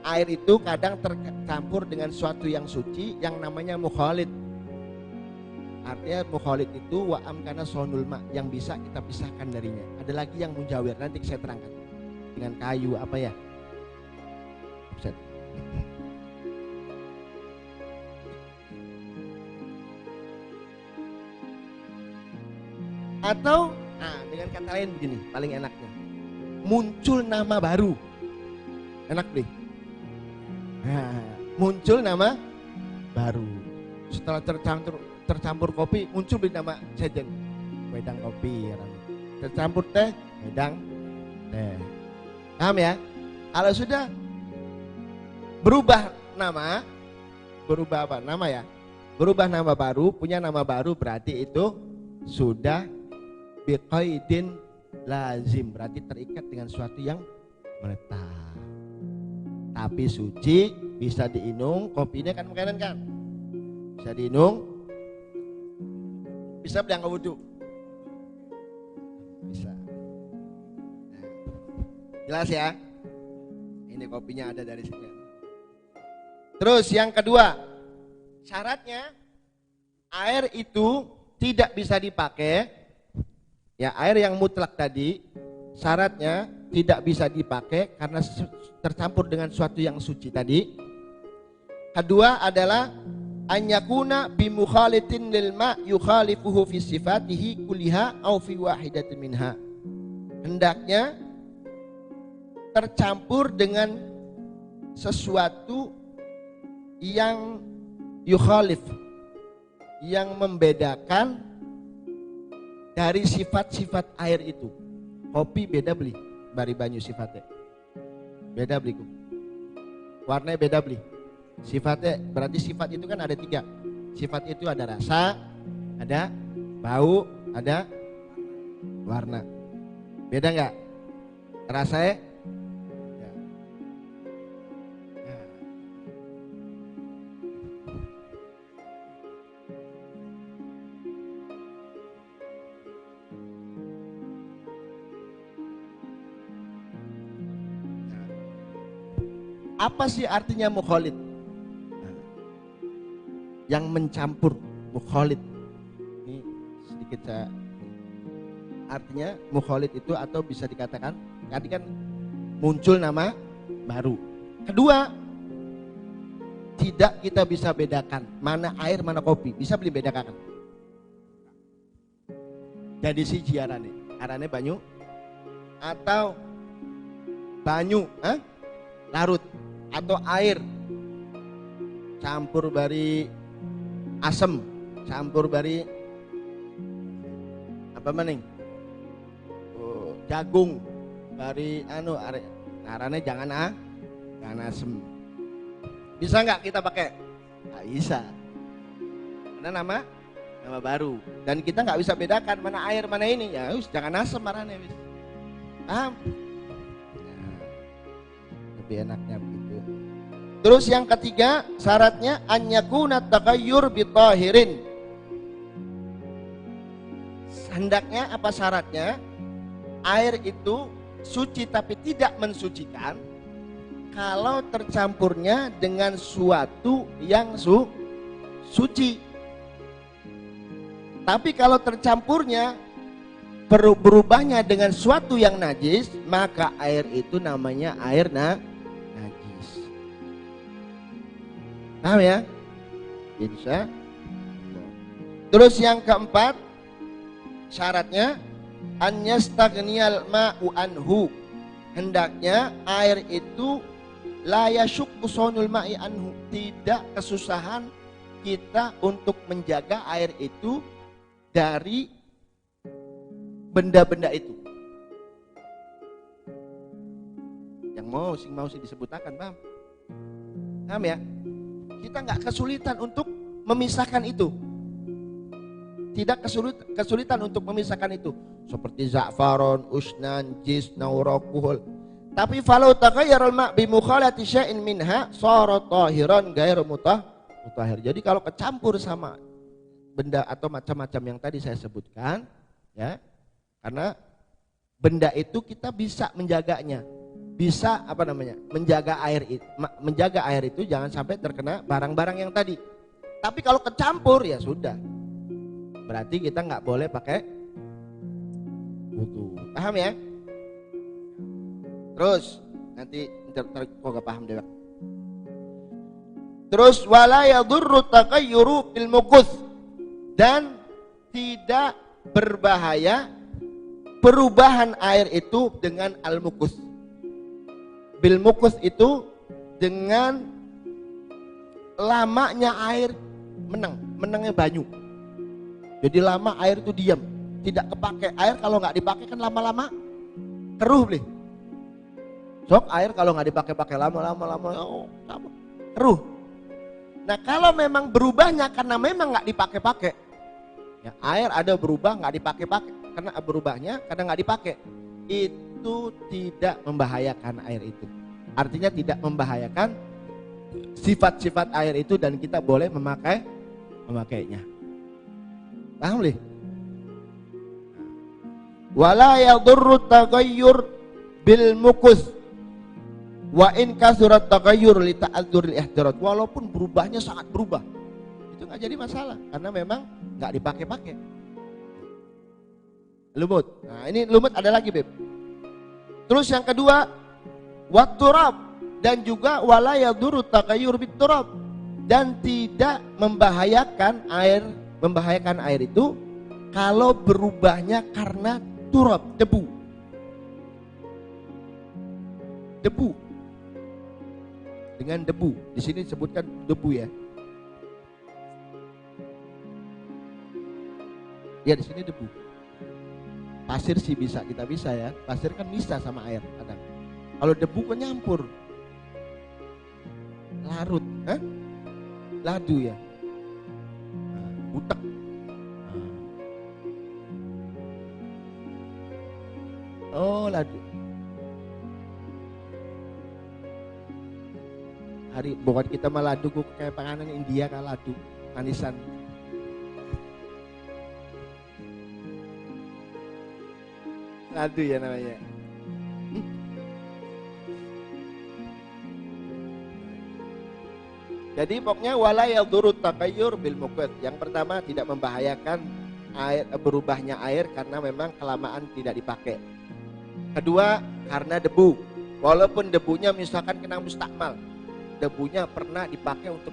Speaker 1: Air itu kadang tercampur dengan suatu yang suci yang namanya mukhalid. Artinya mukhalid itu wa amkana sonul ma, yang bisa kita pisahkan darinya. Ada lagi yang mujawir, nanti saya terangkan. Dengan kayu apa ya? Atau dengan kata lain begini, paling enaknya muncul nama baru. Enak deh. Muncul nama baru. Setelah tercampur kopi, muncul nama jajan, wedang kopi. Tercampur teh, wedang teh. Paham ya? Kalau sudah berubah nama, berubah apa? Nama ya? Berubah nama baru, punya nama baru, berarti itu sudah biqaidin lazim, berarti terikat dengan sesuatu yang menetap. Tapi suci, bisa diinung, kopinya kan makanan kan? Bisa diinung, bisa berangkat wudhu, bisa. Jelas ya? Ini kopinya ada dari sini. Terus yang kedua, syaratnya air itu tidak bisa dipakai. Ya, air yang mutlak tadi syaratnya tidak bisa dipakai karena tercampur dengan suatu yang suci tadi. Kedua adalah anyakuna bimukhalitin lil ma yukhalifuhu fi sifatihi kulliha au fi wahidatin minha. Hendaknya tercampur dengan sesuatu yang yukhalif, yang membedakan dari sifat-sifat air itu. Kopi beda beli, bari banyu sifatnya beda beli, warnanya beda beli, sifatnya, berarti sifat itu kan ada 3. Sifat itu ada rasa, ada bau, ada warna. Beda nggak rasanya? Apa sih artinya mukhalid? Yang mencampur, mukhalid. Ini sedikit saya. Artinya mukhalid itu, atau bisa dikatakan tadi kan muncul nama baru. Kedua, tidak kita bisa bedakan mana air mana kopi, bisa beli bedakan. Jadi siji arane banyu atau banyu larut, atau air campur bari asem, campur bari apa maning, jagung bari arane jangan asem. Bisa nggak kita pakai? Nggak bisa, karena nama baru, dan kita nggak bisa bedakan mana air mana ini. Ya jangan asem arane, paham? Lebih enaknya begitu. Terus yang ketiga, syaratnya anyakuna taghayyur bitahirin. Hendaknya apa syaratnya? Air itu suci tapi tidak mensucikan kalau tercampurnya dengan suatu yang suci. Tapi kalau tercampurnya berubahnya dengan suatu yang najis, maka air itu namanya air najis. Paham ya? Insya. Terus yang keempat, syaratnya an yastaghniyal ma'u anhu. Hendaknya air itu la yasyukku sonul ma'i anhu, tidak kesusahan kita untuk menjaga air itu dari benda-benda itu. Yang mau sih disebutkan, paham? Paham ya? Kita nggak kesulitan untuk memisahkan itu. Tidak kesulitan untuk memisahkan itu. Seperti za'faron, usnan, jis, naurakuhul. Tapi falau taghayyarul ma' bi mukhalati syai'in minha shara tahiran ghairu mutahhir. Jadi kalau kecampur sama benda atau macam-macam yang tadi saya sebutkan, ya. Karena benda itu kita bisa menjaganya. Bisa menjaga air itu jangan sampai terkena barang-barang yang tadi. Tapi kalau kecampur ya sudah, berarti kita nggak boleh pakai wudu. Paham ya? Terus nanti kok gak paham deh. Terus wala yadurru taghayyuru bil mukuth, dan tidak berbahaya perubahan air itu dengan al-mukuth. Bil mukus itu dengan lamanya air menangnya banyu. Jadi lama air itu diam, tidak kepake. Air kalau nggak dipakai kan lama-lama keruh beli. Sok air kalau nggak dipakai lama-lama keruh. Nah kalau memang berubahnya karena memang nggak dipakai-pakai, ya, air ada berubah nggak dipakai-pakai, karena berubahnya karena nggak dipakai, itu tidak membahayakan air itu. Artinya tidak membahayakan sifat-sifat air itu dan kita boleh memakainya. Paham lih? Wala yadurru taghayyur bil mukus wa in kasurat taghayyur li ta'adzuril ihtirat. Walaupun berubahnya sangat berubah, itu nggak jadi masalah karena memang nggak dipakai-pakai. Lumut. Nah ini lumut ada lagi, Beb. Terus yang kedua, wat turab, dan juga wala yadurru taghayyur bit turab, dan tidak membahayakan air itu kalau berubahnya karena turab, debu. Debu. Dengan debu. Di sini disebutkan debu ya. Ya di sini debu. Pasir sih kita bisa ya. Pasir kan bisa sama air kadang. Kalau debu kan nyampur. Larut, ladu ya. Butek. Oh, ladu. Hari bukan kita mah ladu, kayak panganan India kan ladu, manisan. Ladu ya namanya. Jadi pokoknya wala yadurru taghayyur bil muqadd. Yang pertama tidak membahayakan air, berubahnya air karena memang kelamaan tidak dipakai. Kedua karena debu. Walaupun debunya misalkan kena mustakmal, debunya pernah dipakai untuk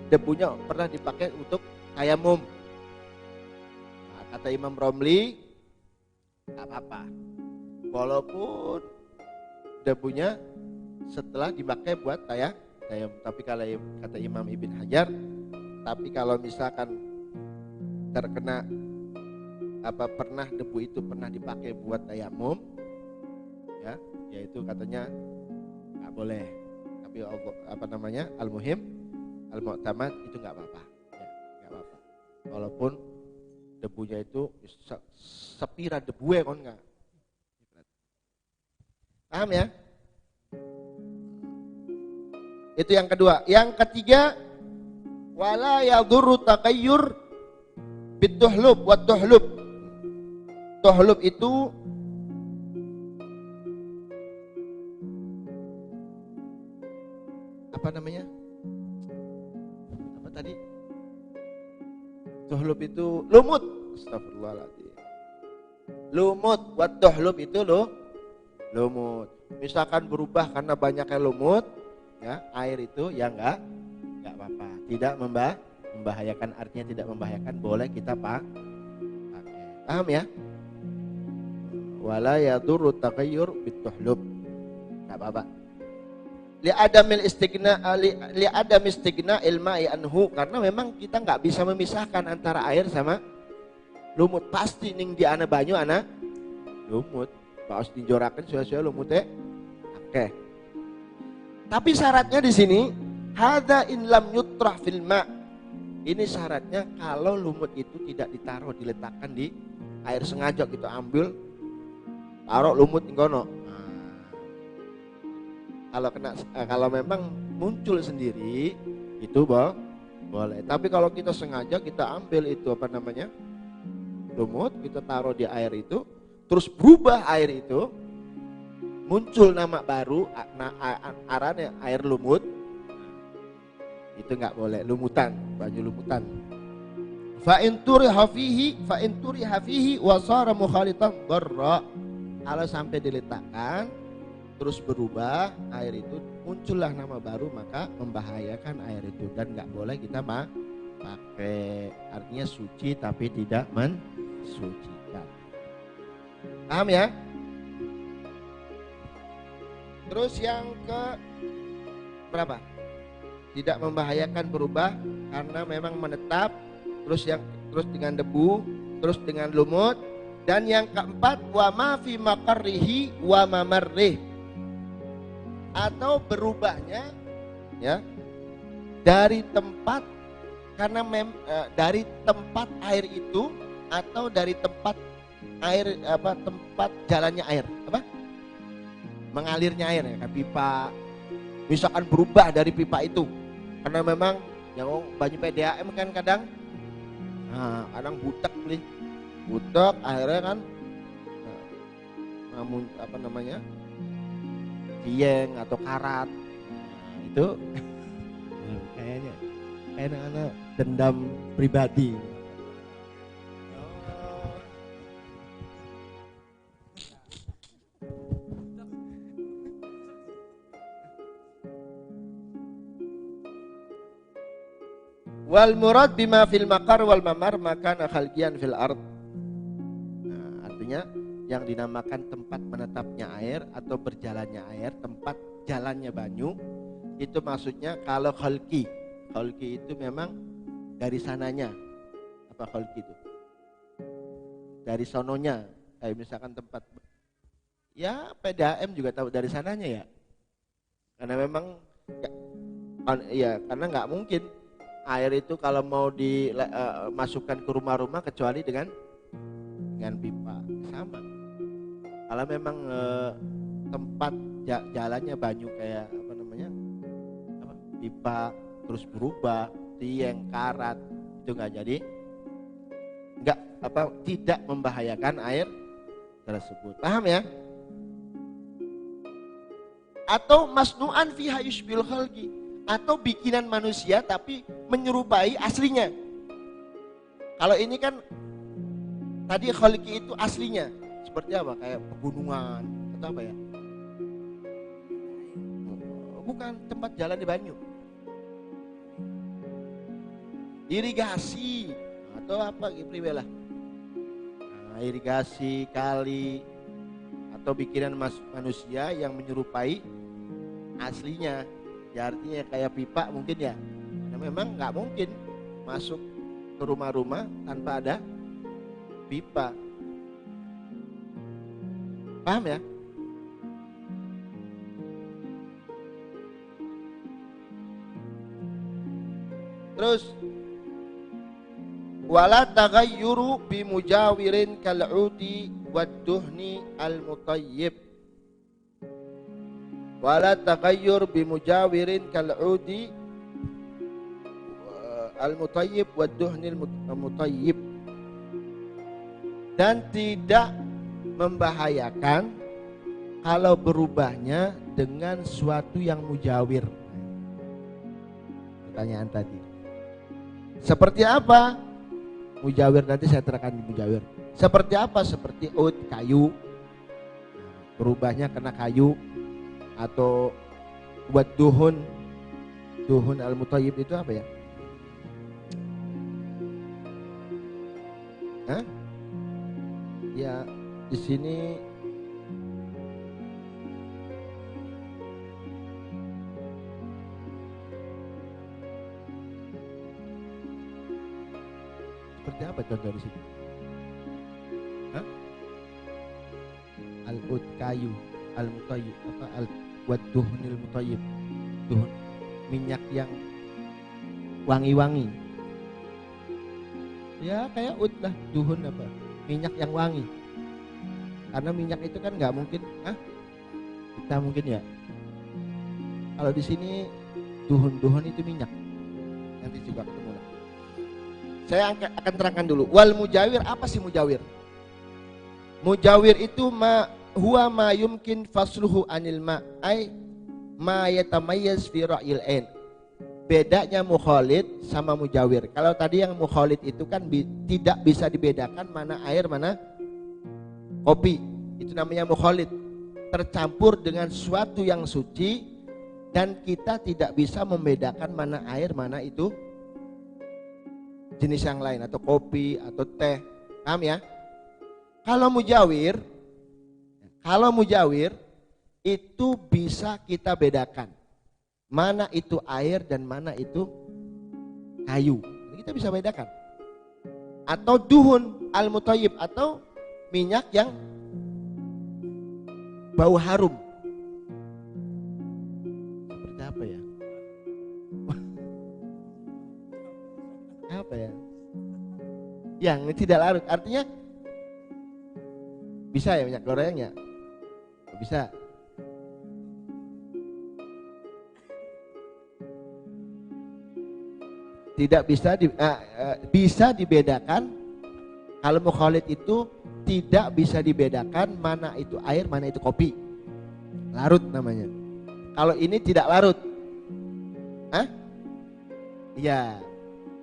Speaker 1: debunya pernah dipakai untuk tayamum. Nah, kata Imam Romli nggak apa-apa. Walaupun debunya setelah dipakai buat tayamum. Tapi kalau kata Imam Ibn Hajar, tapi kalau misalkan terkena pernah debu itu pernah dipakai buat tayamum, ya, yaitu katanya nggak boleh. Tapi al-muhim, al-mu'tamad itu nggak apa-apa, ya, nggak apa-apa. Walaupun debunya itu sepira debu ya kan nggak. Paham ya? Itu yang kedua. Yang ketiga, wala yadurru taghayyur bituhlub wa tuhlub. Tuhlub itu apa namanya? Apa tadi? Duhlub itu lumut. Astagfirullahaladzim. Lumut, wat duhlub itu lumut. Misalkan berubah karena banyaknya lumut, ya air itu ya enggak apa-apa. Tidak membahayakan, artinya tidak membahayakan, boleh kita pakai. Paham ya? Wala yadurru taghayyur bituhlub. Enggak apa-apa. Li adamil istighna ilma'i anhu, karena memang kita enggak bisa memisahkan antara air sama lumut. Pasti ning di ana banyu ana lumut. Paus dijorakeun sia-sia lumutnya. Oke. Tapi syaratnya di sini hadza in lam yutrah fil ma'. Ini syaratnya kalau lumut itu tidak ditaruh, diletakkan di air, sengaja kita ambil taruh lumut di kono. Kalau memang muncul sendiri itu boleh. Tapi kalau kita sengaja kita ambil itu apa namanya? Lumut, kita taruh di air itu, terus berubah air itu, muncul nama baru, arahnya air lumut, itu nggak boleh, lumutan, baju lumutan. Fa in turiha fihi wa sara mukhalitan darra. Kalau sampai diletakkan terus berubah air itu, muncullah nama baru, maka membahayakan air itu dan nggak boleh kita pakai. Artinya suci tapi tidak mensucikan. Paham ya? Terus yang ke berapa? Tidak membahayakan berubah karena memang menetap, terus dengan debu, terus dengan lumut, dan yang keempat wa ma fi maqarrihi wa mamarrih, atau berubahnya ya dari tempat karena dari tempat air itu, atau dari tempat air tempat jalannya air, mengalirnya air ya, kayak pipa. Misalkan berubah dari pipa itu karena memang yang banyak PDAM kan kadang butek akhirnya kan dieng atau karat, itu kayaknya anak dendam pribadi. Wal murad bima fil maqar wal mamar makana khalqiyan fil ard. Nah, artinya yang dinamakan tempat menetapnya air atau berjalannya air, tempat jalannya banyu, itu maksudnya kalau khalqi itu memang dari sananya. Apa khalqi itu? Dari sononya. Kayak misalkan tempat ya PDAM juga tahu dari sananya ya. Karena memang karena nggak mungkin air itu kalau mau dimasukkan ke rumah-rumah kecuali dengan pipa sama. Kalau memang tempat jalannya banyu kayak pipa terus berubah, tieng, karat, itu tidak membahayakan air tersebut. Paham ya? Atau masnu'an fiha yushbil khalqi, atau bikinan manusia tapi menyerupai aslinya. Kalau ini kan tadi khalqi itu aslinya seperti apa? Kayak pegunungan atau apa ya? Bukan, tempat jalan di banyu. Irigasi atau apa gitu lah. Irigasi kali atau bikinan manusia yang menyerupai aslinya. Ya artinya kayak pipa mungkin ya. Nah, memang nggak mungkin masuk ke rumah-rumah tanpa ada pipa. Paham ya? Terus wala taghayyuru bi mujawirin kal'udi wad-duhni al-mutayyib. Wala taghayyur bi mujawirin kal'udi al-mutayyib wad-duhni al-mutayyib. Dan tidak membahayakan kalau berubahnya dengan suatu yang mujawir. pertanyaan tadi. Seperti apa? Mujawir nanti saya terangkan di mujawir. Seperti apa? Seperti ud, kayu. Berubahnya kena kayu atau buat duhun. Duhun al-mutayyib itu apa ya? Hah? Ya, di sini seperti apa contoh di sini? Hah? Al-ud kayu, al-mutayyib apa wad-duhunil mutayyib. Duhun minyak yang wangi-wangi. Ya kayak ud lah, duhun apa? Minyak yang wangi. Karena minyak itu kan nggak mungkin, kita mungkin ya. Kalau di sini duhun itu minyak. Nanti juga ketemu lah. Saya akan terangkan dulu. Wal mujawir, apa sih mujawir? Mujawir itu huwa ma yumkin fasluhu anil ma ay ma yatamayyaz fi ra'yil ain. Bedanya mukhalid sama mujawir. Kalau tadi yang mukhalid itu kan tidak bisa dibedakan mana air mana kopi. Itu namanya mukhalid. Tercampur dengan suatu yang suci dan kita tidak bisa membedakan mana air mana itu jenis yang lain atau kopi atau teh. Paham ya? Kalau mujawir itu bisa kita bedakan mana itu air dan mana itu kayu. Kita bisa bedakan. Atau duhun al-mutayyib atau minyak yang bau harum. Seperti apa ya? Apa ya? Yang tidak larut. Artinya bisa ya minyak goreng ya? Bisa. Tidak bisa bisa dibedakan. Kalau mukhalid itu tidak bisa dibedakan mana itu air, mana itu kopi. Larut namanya. Kalau ini tidak larut. Iya.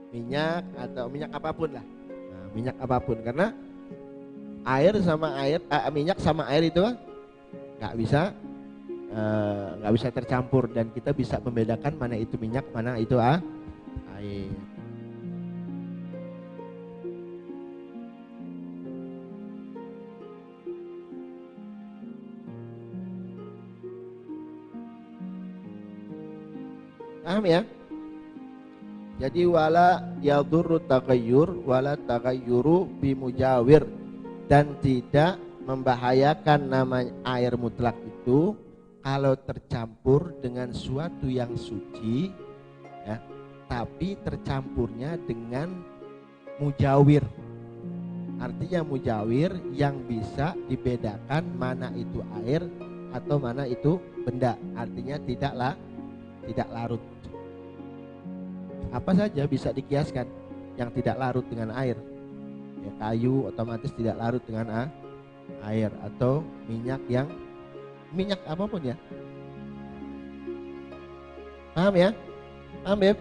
Speaker 1: Minyak atau minyak apapun lah. Nah, minyak apapun karena air sama air, minyak sama air itu nggak bisa tercampur dan kita bisa membedakan mana itu minyak, mana itu air. Paham ya? Jadi wala yadurru taghayyur wala taghayyuru bimujawir, dan tidak membahayakan namanya air mutlak itu kalau tercampur dengan suatu yang suci ya, tapi tercampurnya dengan mujawir. Artinya mujawir yang bisa dibedakan mana itu air atau mana itu benda. Artinya tidak larut. Apa saja bisa dikiaskan yang tidak larut dengan air. Ya, kayu otomatis tidak larut dengan air, atau minyak apapun ya. Paham ya? Paham Beb?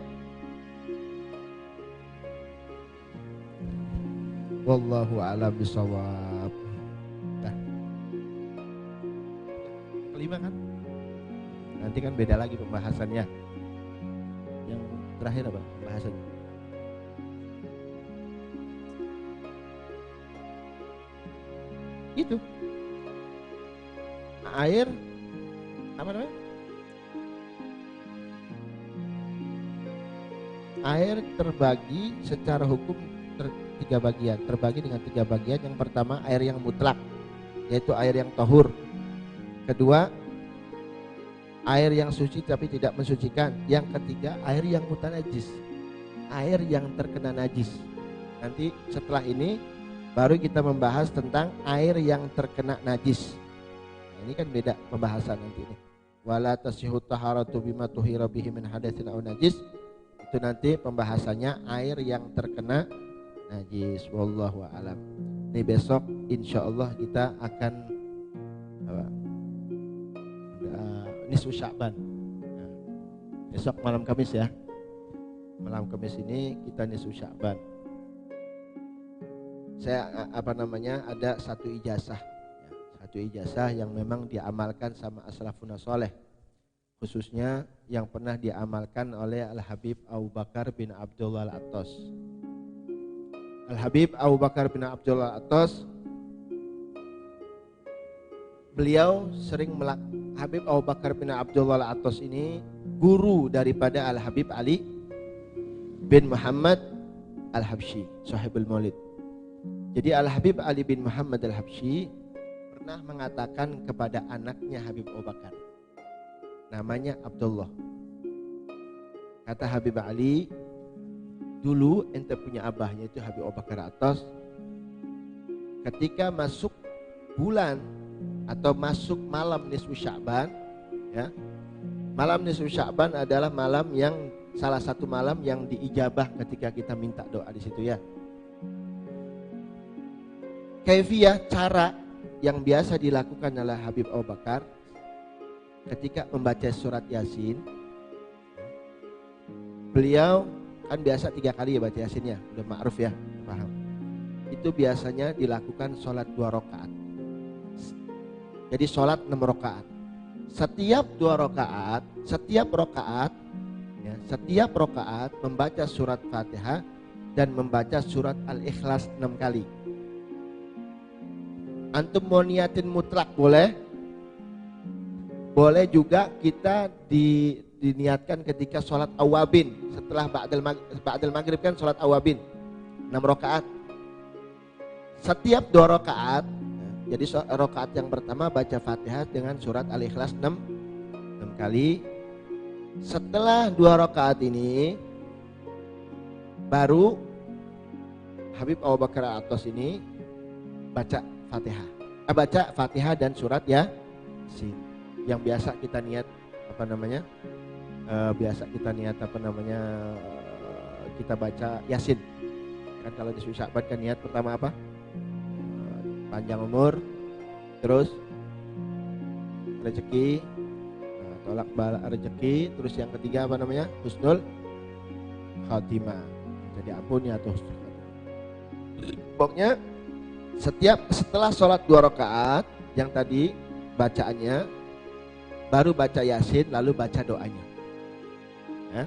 Speaker 1: Wallahu a'lam bishawab. Nah. Kelima kan? Nanti kan beda lagi pembahasannya. Yang terakhir apa pembahasannya? Itu air apa namanya? Air terbagi secara hukum tiga bagian, terbagi dengan tiga bagian. Yang pertama air yang mutlak, yaitu air yang tahur. Kedua air yang suci tapi tidak mensucikan. Yang ketiga air yang mutanajis, air yang terkena najis. Nanti setelah ini baru kita membahas tentang air yang terkena najis. Nah, ini kan beda pembahasan nanti ini. Wala tasihut taharatu bima tuhira bihi min hadatsin aw najis. Itu nanti pembahasannya air yang terkena najis. Wallahu a'lam. Ini besok insyaallah kita akan nisfu Sya'ban. Nah, besok malam Kamis ya. malam Kamis ini kita nisfu Sya'ban. Saya ada satu ijazah ya, satu ijazah yang memang diamalkan sama as-salafun saleh, khususnya yang pernah diamalkan oleh Al-Habib Abu Bakar bin Abdullah Al-Attas. Al-Habib Abu Bakar bin Abdullah Al-Attas, beliau sering Habib Abu Bakar bin Abdullah Al-Attas ini guru daripada Al-Habib Ali bin Muhammad Al-Habsyi, Sahibul Maulid. Jadi Al-Habib Ali bin Muhammad Al-Habsyi pernah mengatakan kepada anaknya Habib Abu Bakar, namanya Abdullah. Kata Habib Ali, dulu ente punya abah, yaitu Habib Abu Bakar Al-Attas, ketika masuk bulan atau masuk malam nisfu Sya'ban ya. Malam nisfu Sya'ban adalah malam yang salah satu malam yang diijabah ketika kita minta doa di situ ya. Kaifiyah, cara yang biasa dilakukan oleh Habib Abu Bakar ketika membaca surat Yasin, beliau kan biasa 3 kali ya baca Yasinnya, udah ma'ruf ya, paham. Itu biasanya dilakukan sholat 2 rakaat. Jadi sholat 6 rakaat. Setiap 2 rakaat, setiap rakaat membaca surat Fatihah dan membaca surat Al-Ikhlas 6 kali. Antum mau niatin mutlak boleh. Boleh juga kita diniatkan ketika sholat awabin. Setelah ba'dal maghrib kan sholat awabin 6 rakaat. Setiap 2 rakaat, jadi rakaat yang pertama baca Fatihah dengan surat Al-Ikhlas 6 kali. Setelah 2 rakaat ini baru Habib Abu Bakar Al-Attas ini baca Fatihah dan surat Yasin. Yang biasa kita niat kita baca Yasin. Kan kalau di Sya'ban kan niat pertama apa? Panjang umur, terus rezeki, tolak bala rezeki, terus yang ketiga husnul khatimah, jadi ampun ya tuh. Pokoknya setelah sholat 2 rakaat yang tadi bacaannya, baru baca Yasin, lalu baca doanya ya.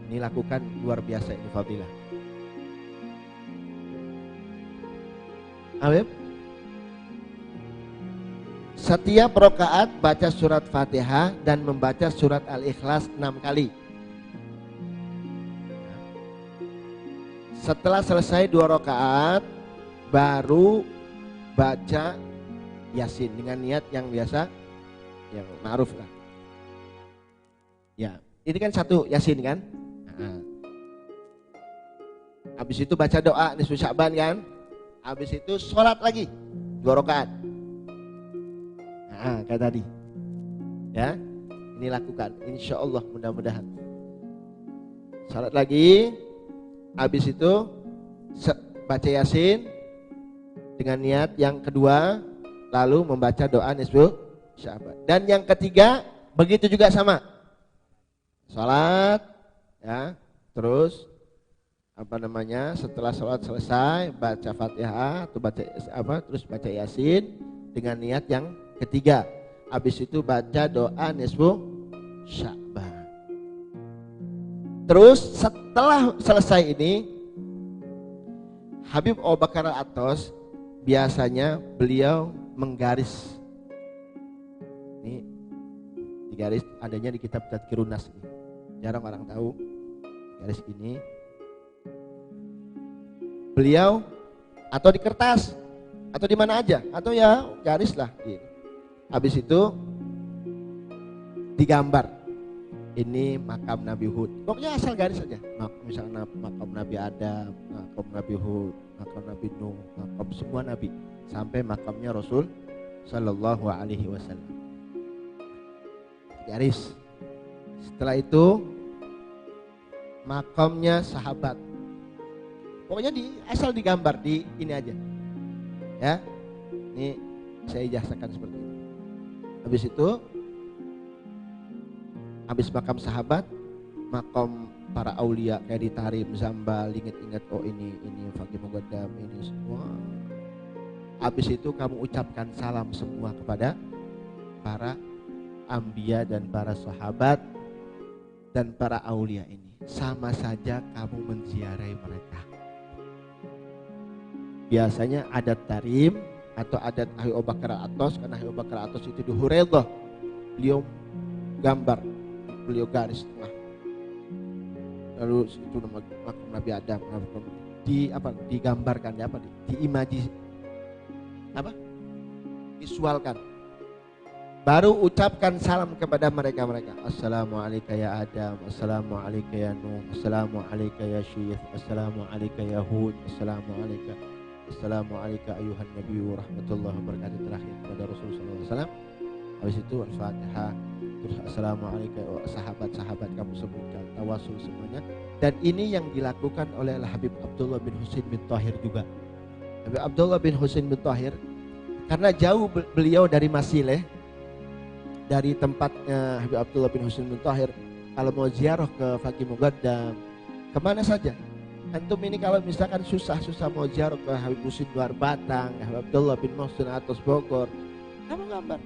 Speaker 1: Ini lakukan luar biasa ini fadilah. Habib, setiap rakaat baca surat Fatihah dan membaca surat Al-Ikhlas 6 kali. Setelah selesai 2 rakaat baru baca Yasin dengan niat yang biasa, yang ma'ruf lah. Ya, ini kan satu Yasin kan. Habis itu baca doa nisfu Sya'ban kan. Habis itu sholat lagi 2 rakaat. Kayak tadi. Ya, ini lakukan. Insya Allah mudah-mudahan. Sholat lagi. Habis itu baca Yasin dengan niat yang kedua, lalu membaca doa nisfu Sya'ban. Dan yang ketiga begitu juga sama. Sholat ya, terus setelah sholat selesai baca Fatihah atau terus baca Yasin dengan niat yang ketiga. Habis itu baca doa nisfu Sya'ban. Terus setelah selesai ini Habib Abu Bakar Al-Attas biasanya beliau menggaris. Ini digaris adanya di kitab Tadhkirun Nas ini. Jarang orang tahu garis ini. Beliau atau di kertas atau di mana aja, atau ya garis lah gitu. Habis itu digambar, ini makam Nabi Hud, pokoknya asal garis aja. Misalnya makam Nabi Adam, makam Nabi Hud, makam Nabi Nuh, makam semua Nabi, sampai makamnya Rasul Sallallahu Alaihi Wasallam. Garis. Setelah itu makamnya sahabat. Pokoknya asal digambar di ini aja. Ya. Ini saya ijazahkan seperti ini. Habis itu habis makam sahabat, makam para aulia kayak di Tarim, Zambal, ingat-ingat oh ini Fakih Mugaddam ini semua. Habis itu kamu ucapkan salam semua kepada para anbiya dan para sahabat dan para aulia ini. Sama saja kamu menziarahi mereka. Biasanya adat Tarim atau adat Habib Abu Bakar Al-Atos, karena Habib Abu Bakar Al-Atos itu di Huraidah, beliau gambar, beliau garis tengah. Lalu itu nama makam Nabi Adam, digambarkan, diimaji, visualkan. Baru ucapkan salam kepada mereka. Assalamualaikum ya Adam, assalamualaikum ya Nuh, assalamualaikum ya Syekh, assalamualaikum ya Hud, assalamualaikum ayuhan Nabi wa rahmatullahi wabarakatuh, terakhir kepada Rasulullah SAW. Habis itu Al-Fatihah, terus assalamualaikum sahabat-sahabat kamu sebutkan, tawasul semuanya. Dan ini yang dilakukan oleh Habib Abdullah bin Husain bin Thahir juga. Habib Abdullah bin Husain bin Thahir, karena jauh beliau dari Masileh, dari tempatnya Habib Abdullah bin Husain bin Thahir, kalau mau ziarah ke Fakih Mugaddam, kemana saja. Antum ini kalau misalkan susah-susah mau ziarah ke Habib Husain luar Batang, Habib Abdullah bin Muhsin Atos Bogor, kamu gambar.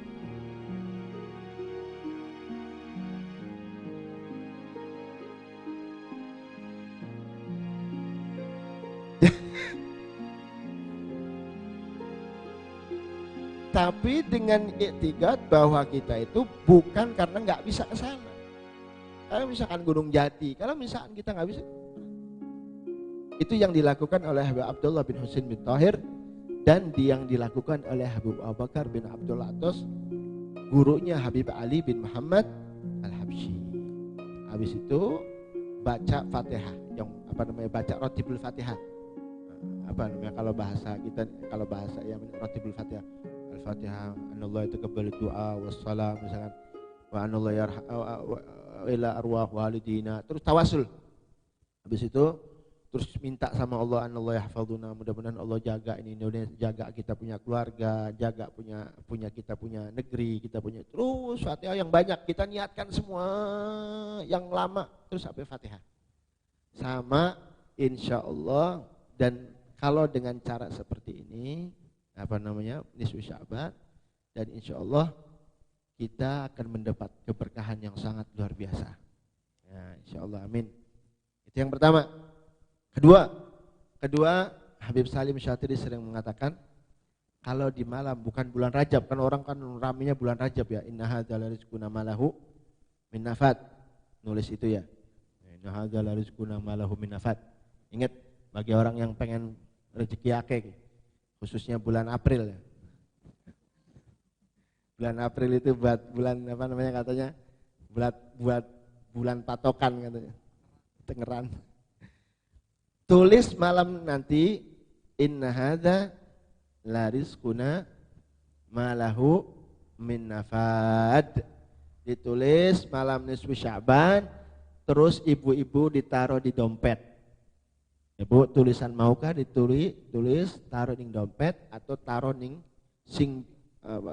Speaker 1: Tapi dengan iktikad bahwa kita itu bukan karena nggak bisa ke sana. Kalau misalkan Gunung Jati, kalau misalkan kita nggak bisa, itu yang dilakukan oleh Habib Abdullah bin Husain bin Thahir dan yang dilakukan oleh Habib Abu Bakar bin Abdul Atos, gurunya Habib Ali bin Muhammad Al-Habsyi. Habis itu baca Fatihah, yang baca Ratibul Fatihah. Kalau bahasa kita, kalau bahasa yang Ratibul Fatihah. Al-Fatihah, anallah yataqabbalu du'a wassalam, misalkan wa anallah yarham ila arwah walidina, terus tawasul. Habis itu terus minta sama Allah, anallah yahfazuna, mudah-mudahan Allah jaga ini Indonesia, jaga kita punya keluarga, jaga punya kita punya negeri, kita punya, terus Fatihah yang banyak, kita niatkan semua yang lama, terus sampai Fatihah. Sama insyaallah. Dan kalau dengan cara seperti ini, nisfu Sya'ban, dan insya Allah kita akan mendapat keberkahan yang sangat luar biasa. Ya, insya Allah, amin. Itu yang pertama. Kedua, Habib Salim Syatiri sering mengatakan, kalau di malam bukan bulan Rajab, kan orang kan ramenya bulan Rajab ya, inna hadzal rizquna malahu min nafad, nulis itu ya, inna hadzal rizquna malahu min nafad. Ingat, bagi orang yang pengen rezeki akeh, khususnya bulan April ya. Bulan April itu buat bulan katanya, buat bulan patokan katanya. Tengeran. Tulis malam nanti, inna hadza la rizquna ma lahu min nafad. Ditulis malam nisfu Sya'ban, terus ibu-ibu ditaruh di dompet. Bu, tulisan maukah tulis taruh ning dompet atau taruh ning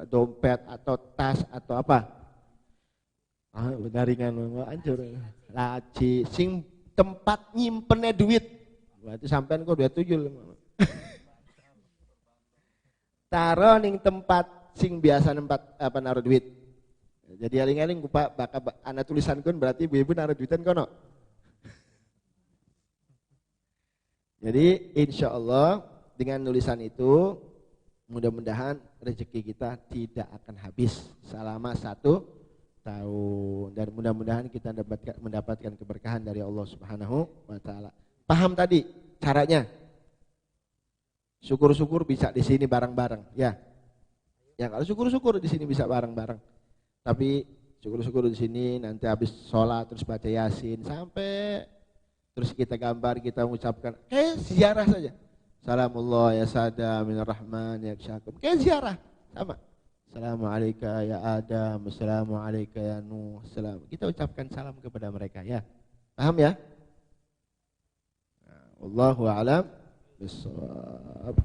Speaker 1: dompet atau tas atau apa? Benaringan hancur. Laci sing tempat nyimpennya duit. Berarti sampean kok duit tuyul. Taruh ning tempat sing biasa naruh duit. Jadi aling-aling Pak bakal ana tulisan kun berarti ibu-ibu naruh duitan kono. Jadi insya Allah dengan tulisan itu mudah-mudahan rezeki kita tidak akan habis selama 1 tahun, dan mudah-mudahan kita mendapatkan keberkahan dari Allah Subhanahu wa taala. Paham tadi caranya? Syukur-syukur bisa di sini bareng-bareng ya. Ya kalau syukur-syukur di sini bisa bareng-bareng. Tapi syukur-syukur di sini nanti habis sholat terus baca Yasin sampai terus kita gambar, kita mengucapkan kayak ziarah saja. Salamullah ya sada minir rahman ya syakum. Kayak ziarah sama. Assalamualaikum ya Adam, assalamualaikum ya Nuh. Kita ucapkan salam kepada mereka ya. Paham ya? Wallahu a'lam bishawab.